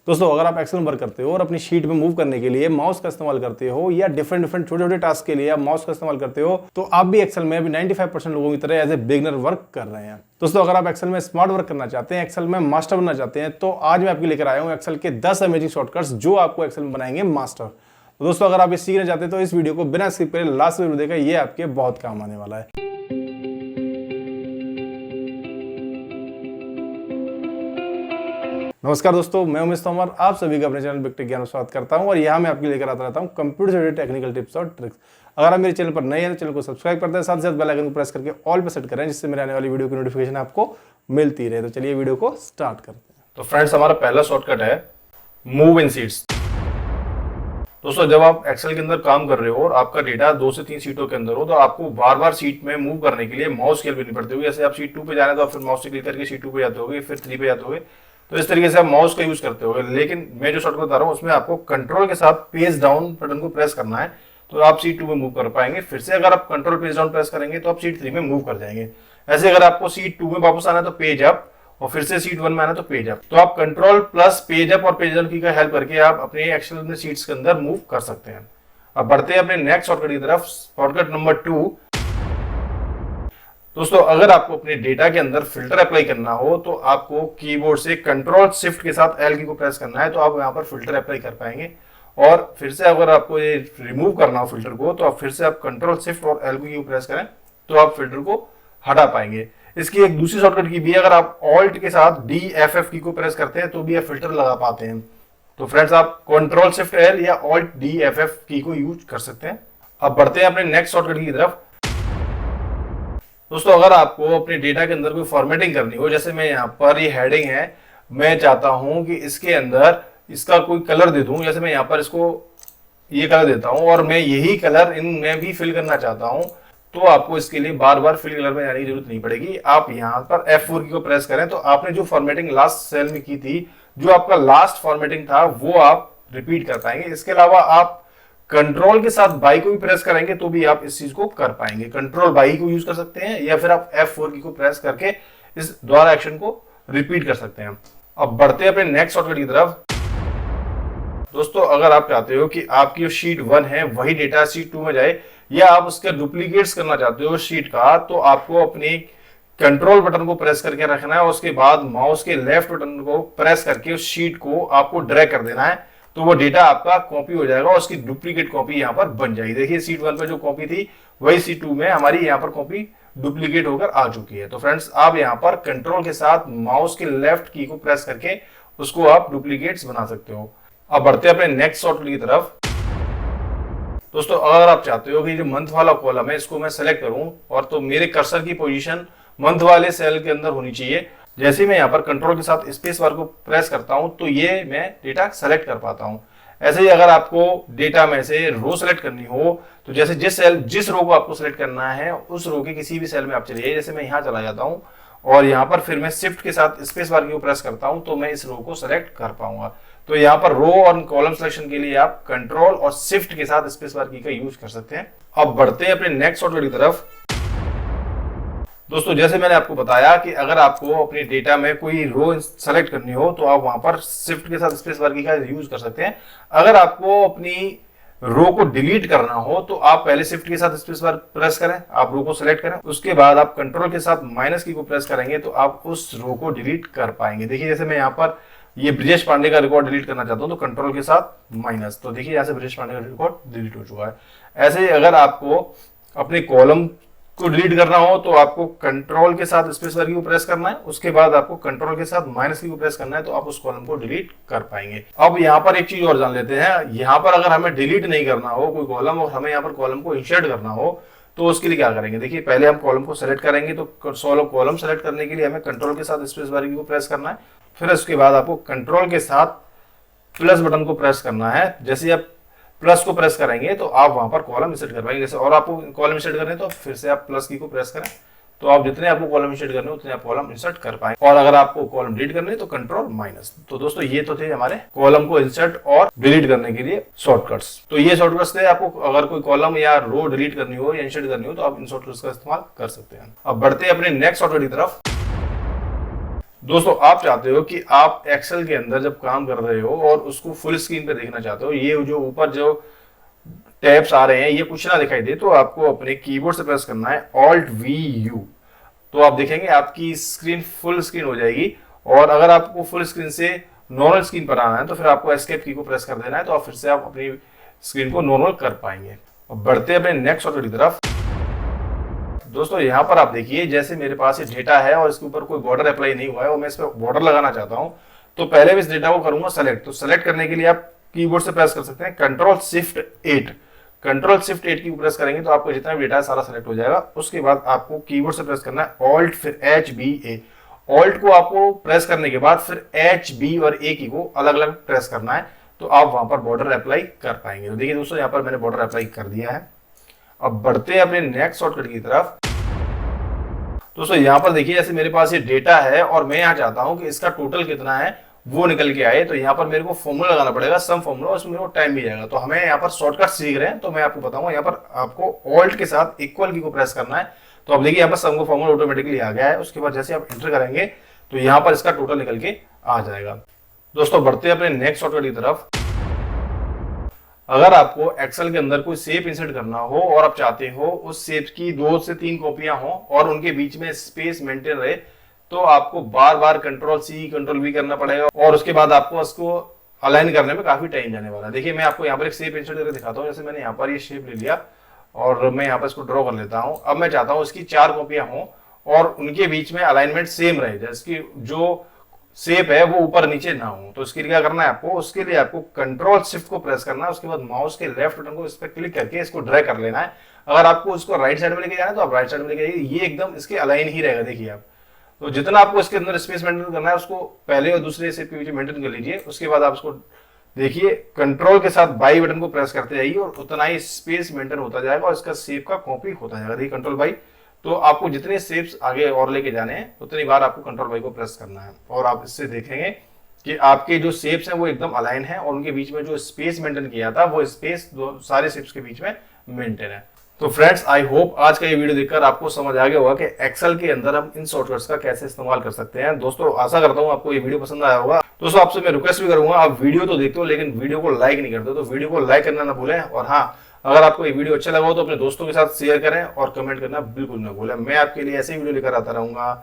दोस्तों अगर आप एक्सेल में वर्क करते हो और अपनी शीट में मूव करने के लिए माउस का इस्तेमाल करते हो या डिफरेंट छोटे छोटे टास्क के लिए आप माउस का इस्तेमाल करते हो तो आप भी एक्सेल में अभी 95% लोगों की तरह एज ए बिगिनर वर्क कर रहे हैं। दोस्तों अगर आप एक्सेल में स्मार्ट वर्क करना चाहते हैं, एक्सेल में मास्टर बनना चाहते हैं, तो आज मैं आपके लेकर आया हूँ एक्सेल के 10 अमेजिंग शॉर्टकट्स जो आपको एक्सेल में बनाएंगे मास्टर। तो दोस्तों अगर आप ये सीखना चाहते हैं तो इस वीडियो को बिना स्किप करे लास्ट में देखा, ये आपके बहुत काम आने वाला है। नमस्कार दोस्तों, मैं उमेश तोमर आप सभी का अपने चैनल बिग टेक ज्ञान में स्वागत करता हूं और यहाँ मैं आपके लेकर आता रहता हूं कंप्यूटर से रिलेटेड टेक्निकल टिप्स और ट्रिक्स। अगर आप मेरे चैनल पर नए हैं तो चैनल को सब्सक्राइब करते हैं, साथ ही साथ बेल आइकन को प्रेस करके ऑल पे सेट करें जिससे मेरे आने वाली वीडियो की नोटिफिकेशन आपको मिलती रहे। तो चलिए वीडियो को स्टार्ट करते हैं। तो फ्रेंड्स, हमारा पहला शॉर्टकट है मूव इन सीट्स। दोस्तों जब आप एक्सेल के अंदर काम कर रहे हो और आपका डेटा 2 से 3 सीटों के अंदर हो तो आपको बार बार सीट में मूव करने के लिए माउस की हेल्प लेनी पड़ती होगी। जैसे आप सीट 2 पे जा रहे हैं तो आप फिर माउस से क्लिक करके सीट 2 पे जाते होगे, फिर 3 पे जाते होगे, तो इस तरीके से आप माउस का यूज करते होगे। लेकिन मैं जो शॉर्टकट बता रहा हूँ उसमें आपको कंट्रोल के साथ पेज डाउन बटन को प्रेस करना है तो आप सीट 2 में मूव कर पाएंगे। फिर से अगर आप कंट्रोल पेज डाउन प्रेस करेंगे तो आप सीट 3 में मूव कर जाएंगे। ऐसे अगर आपको सीट 2 में वापस आना है तो पेज अप और फिर से सीट 1 में आना तो पेज अप। तो आप कंट्रोल प्लस पेज अप और पेज डाउन की का हेल्प करके आप अपने एक्सेल में सीट्स के अंदर मूव कर सकते हैं। अब बढ़ते हैं अपने नेक्स्ट शॉर्टकट की तरफ, शॉर्टकट नंबर 2। दोस्तों अगर आपको अपने डेटा के अंदर फिल्टर अप्लाई करना हो तो आपको कीबोर्ड से कंट्रोल शिफ्ट के साथ एल की को प्रेस करना है तो आप यहाँ पर फिल्टर अप्लाई कर पाएंगे। और फिर से अगर आपको ये रिमूव करना हो फिल्टर को तो आप फिर से आप कंट्रोल शिफ्ट और एल की को प्रेस करें तो आप फिल्टर को हटा पाएंगे। इसकी एक दूसरी शॉर्टकट की भी है, अगर आप ऑल्ट के साथ DFF की को प्रेस करते हैं तो भी आप फिल्टर लगा पाते हैं। तो फ्रेंड्स आप कंट्रोल शिफ्ट एल या ऑल्ट DFF की को यूज कर सकते हैं। अब बढ़ते हैं अपने नेक्स्ट शॉर्टकट की तरफ। दोस्तों अगर आपको अपने डेटा के अंदर कोई फॉर्मेटिंग करनी हो, जैसे मैं यहाँ पर ये हेडिंग है, मैं चाहता हूं कि इसके अंदर इसका कोई कलर दे दूं, जैसे मैं यहाँ पर इसको ये कलर देता हूं और मैं यही कलर इनमें भी फिल करना चाहता हूं तो आपको इसके लिए बार बार फिल कलर में जाने की जरूरत नहीं पड़ेगी। आप यहाँ पर F4 की को प्रेस करें तो आपने जो फॉर्मेटिंग लास्ट सेल में की थी, जो आपका लास्ट फॉर्मेटिंग था, वो आप रिपीट कर पाएंगे। इसके अलावा आप कंट्रोल के साथ बाई को भी प्रेस करेंगे तो भी आप इस चीज को कर पाएंगे। कंट्रोल बाई को यूज कर सकते हैं या फिर आप F4 की को प्रेस करके इस द्वारा एक्शन को रिपीट कर सकते हैं। अब बढ़ते हैं अपने नेक्स्ट शॉर्टकट की तरफ। दोस्तों अगर आप चाहते हो कि आपकी जो शीट 1 है वही डेटा शीट 2 में जाए या आप उसके डुप्लीकेट्स करना चाहते हो शीट का, तो आपको अपनी कंट्रोल बटन को प्रेस करके रखना है और उसके बाद माउस के लेफ्ट बटन को प्रेस करके उस शीट को आपको ड्रैग कर देना है तो वो डेटा आपका कॉपी हो जाएगा और उसकी डुप्लीकेट कॉपी यहाँ पर बन जाएगी। देखिए सीट 1 पर जो कॉपी थी वही सीट 2 में हमारी यहाँ पर कॉपी डुप्लीकेट होकर आ चुकी है। तो फ्रेंड्स आप यहाँ पर कंट्रोल के साथ माउस के लेफ्ट की को प्रेस करके उसको आप डुप्लीकेट्स बना सकते हो। अब बढ़ते हैं अपने नेक्स्ट शॉर्टकट की तरफ। दोस्तों अगर आप चाहते हो कि जो मंथ वाला कॉलम है इसको मैं सेलेक्ट करूं और तो मेरे कर्सर की पोजीशन मंथ वाले सेल के अंदर होनी चाहिए। जैसे ही मैं यहाँ पर कंट्रोल के साथ स्पेस बार को प्रेस करता हूं तो ये मैं डेटा सेलेक्ट कर पाता हूं। ऐसे ही अगर आपको डेटा में से रो सेलेक्ट करनी हो तो जैसे जिस रो को आपको सेलेक्ट करना है उस रो के किसी भी सेल में आप चलिए। जैसे मैं यहाँ चला जाता हूँ और यहाँ पर फिर मैं शिफ्ट के साथ स्पेस बार को प्रेस करता हूँ तो मैं इस रो को सेलेक्ट कर पाऊंगा। तो यहाँ पर रो और कॉलम सिलेक्शन के लिए आप कंट्रोल और शिफ्ट के साथ स्पेस बार की का यूज कर सकते हैं। अब बढ़ते हैं अपने नेक्स्ट शॉर्टकट की तरफ। दोस्तों जैसे मैंने आपको बताया कि अगर आपको अपने डेटा में कोई रो सेलेक्ट करनी हो तो आप वहां पर शिफ्ट के साथ स्पेस बार की का यूज कर सकते हैं। अगर आपको अपनी रो को डिलीट करना हो तो आप पहले शिफ्ट के साथ स्पेस बार प्रेस करें, आप रो को सेलेक्ट करें, उसके बाद आप कंट्रोल के साथ माइनस की को प्रेस करेंगे तो आप उस रो को डिलीट कर पाएंगे। देखिए जैसे मैं यहाँ पर ये ब्रिजेश पांडे का रिकॉर्ड डिलीट करना चाहता हूं तो कंट्रोल के साथ माइनस, तो देखिए यहाँ से ब्रिजेश पांडे का रिकॉर्ड डिलीट हो चुका है। ऐसे ही अगर आपको अपने कॉलम को डिलीट करना हो तो आपको कंट्रोल के साथ स्पेस बार की को प्रेस करना है, उसके बाद आपको कंट्रोल के साथ माइनस की को प्रेस करना है तो आप उस कॉलम को डिलीट कर पाएंगे। अब यहाँ पर एक चीज और जान लेते हैं, यहाँ पर अगर हमें डिलीट नहीं करना हो कोई कॉलम और हमें यहाँ पर कॉलम को इंसर्ट करना हो तो उसके लिए क्या करेंगे। देखिए पहले हम कॉलम को सेलेक्ट करेंगे तो कॉलम सेलेक्ट करने के लिए हमें कंट्रोल के साथ स्पेस बार की को प्रेस करना है, फिर उसके बाद आपको कंट्रोल के साथ प्लस बटन को प्रेस करना है। जैसे आप प्लस को प्रेस करेंगे तो आप वहां पर कॉलम इंसर्ट कर पाएंगे। जैसे और आपको कॉलम इंसर्ट करने तो फिर से आप प्लस की को प्रेस करें तो आप जितने आपको कॉलम इंसर्ट करने उतने आप कॉलम इंसर्ट कर पाएंगे। और अगर आपको कॉलम डिलीट करने तो कंट्रोल माइनस। तो दोस्तों ये तो थे हमारे कॉलम को इंसर्ट और डिलीट करने के लिए शॉर्टकट्स। तो ये शॉर्टकट्स थे, आपको अगर कोई कॉलम या रो डिलीट करनी हो या इंसर्ट करनी हो तो आप इन शॉर्टकट्स का इस्तेमाल कर सकते हैं। अब बढ़ते हैं अपने नेक्स्ट शॉर्टकट की तरफ। दोस्तों आप चाहते हो कि आप एक्सेल के अंदर जब काम कर रहे हो और उसको फुल स्क्रीन पे देखना चाहते हो, ये जो ऊपर जो टैब्स आ रहे हैं ये कुछ ना दिखाई दे, तो आपको अपने कीबोर्ड से प्रेस करना है Alt V U। तो आप देखेंगे आपकी स्क्रीन फुल स्क्रीन हो जाएगी। और अगर आपको फुल स्क्रीन से नॉर्मल स्क्रीन पर आना है तो फिर आपको एस्केप की को प्रेस कर देना है, तो आप फिर से आप अपनी स्क्रीन को नॉर्मल कर पाएंगे। अब बढ़ते हैं अपने नेक्स्ट शॉर्टकट की तरफ। दोस्तों यहाँ पर आप देखिए, जैसे मेरे पास ये डेटा है और इसके ऊपर कोई बॉर्डर अप्लाई नहीं हुआ है और मैं इस पर बॉर्डर लगाना चाहता हूँ, तो पहले मैं इस डेटा को करूंगा सेलेक्ट। तो सेलेक्ट करने के लिए आप कीबोर्ड से प्रेस कर सकते हैं Ctrl+Shift+8। Ctrl+Shift+8 की प्रेस करेंगे तो आपको जितना भी डेटा है सारा सेलेक्ट हो जाएगा। उसके बाद आपको कीबोर्ड से प्रेस करना है Alt फिर HB A। Alt को आपको प्रेस करने के बाद फिर HB और A की को अलग अलग प्रेस करना है, तो आप वहां पर बॉर्डर अप्लाई कर पाएंगे। तो देखिए दोस्तों यहाँ पर मैंने बॉर्डर अप्लाई कर दिया है। अब बढ़ते हैं अपने नेक्स्ट शॉर्टकट की तरफ। दोस्तों यहाँ पर देखिए, जैसे मेरे पास ये डेटा है और मैं यहाँ चाहता हूं कि इसका टोटल कितना है वो निकल के आए, तो यहाँ पर मेरे को फॉर्मूला लगाना पड़ेगा, सम फॉर्मूला, उसमें मेरे को टाइम भी जाएगा। तो हमें यहाँ पर शॉर्टकट सीख रहे हैं, तो मैं आपको बताऊंगा। यहाँ पर आपको ऑल्ट के साथ इक्वल की को प्रेस करना है, तो अब देखिए यहाँ पर सम का फॉर्मूला ऑटोमेटिकली आ गया है। उसके बाद जैसे आप एंटर करेंगे तो यहाँ पर इसका टोटल निकल के आ जाएगा। दोस्तों बढ़ते हैं अपने नेक्स्ट शॉर्टकट की तरफ। अगर आपको एक्सेल के अंदर कोई शेप इंसर्ट करना हो और आप चाहते हो उस शेप की 2 से 3 कॉपियां हो और उनके बीच में स्पेस मेंटेन रहे, तो आपको बार बार Ctrl+C Ctrl+V करना पड़ेगा और उसके बाद आपको उसको अलाइन करने में काफी टाइम जाने वाला है। देखिए मैं आपको यहाँ पर एक शेप इंसर्ट करके दिखाता हूँ। जैसे मैंने यहाँ पर ये शेप ले लिया और मैं यहाँ पर इसको ड्रॉ कर लेता हूँ। अब मैं चाहता हूँ इसकी 4 कॉपियां हों और उनके बीच में अलाइनमेंट सेम रहे, जैसे कि जो शेप है वो ऊपर नीचे ना हो। तो इसके लिए क्या करना है आपको, उसके लिए आपको Ctrl+Shift को प्रेस करना है। उसके बाद माउस के लेफ्ट बटन को इस पर क्लिक करके इसको ड्रैग कर लेना है। अगर आपको इसको राइट साइड में लेके जाना है तो आप राइट साइड में लेके जाइए, ये एकदम इसके अलाइन ही रहेगा। देखिए आप, तो जितना आपको इसके अंदर स्पेस मेंटेन करना है उसको पहले और दूसरे शेप के बीच मेंटेन कर लीजिए। उसके बाद आप इसको देखिए कंट्रोल के साथ बाई बटन को प्रेस करते जाइए और उतना ही स्पेस मेंटेन होता जाएगा और इसका शेप का कॉपी होता जाएगा। देखिए कंट्रोल बाई, तो आपको जितने शेप्स आगे और लेके जाने हैं उतनी बार आपको कंट्रोल बाई को प्रेस करना है और आप इससे देखेंगे कि आपके जो शेप्स हैं वो एकदम अलाइन है और उनके बीच में जो स्पेस मेंटेन किया था वो स्पेस सारे शेप्स के बीच में मेंटेन है। तो फ्रेंड्स आई होप आज का ये वीडियो देखकर आपको समझ आ गया होगा कि एक्सेल के अंदर हम इन शॉर्टकट्स का कैसे इस्तेमाल कर सकते हैं। दोस्तों आशा करता हूँ आपको ये वीडियो पसंद आया होगा। दोस्तों आपसे मैं रिक्वेस्ट भी करूंगा, आप वीडियो तो देखते हो लेकिन वीडियो को लाइक नहीं करते, तो वीडियो को लाइक करना ना भूलें। और हाँ, अगर आपको ये वीडियो अच्छा लगा हो तो अपने दोस्तों के साथ शेयर करें और कमेंट करना बिल्कुल ना भूलें। मैं आपके लिए ऐसे ही वीडियो लेकर आता रहूंगा।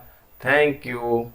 Thank you.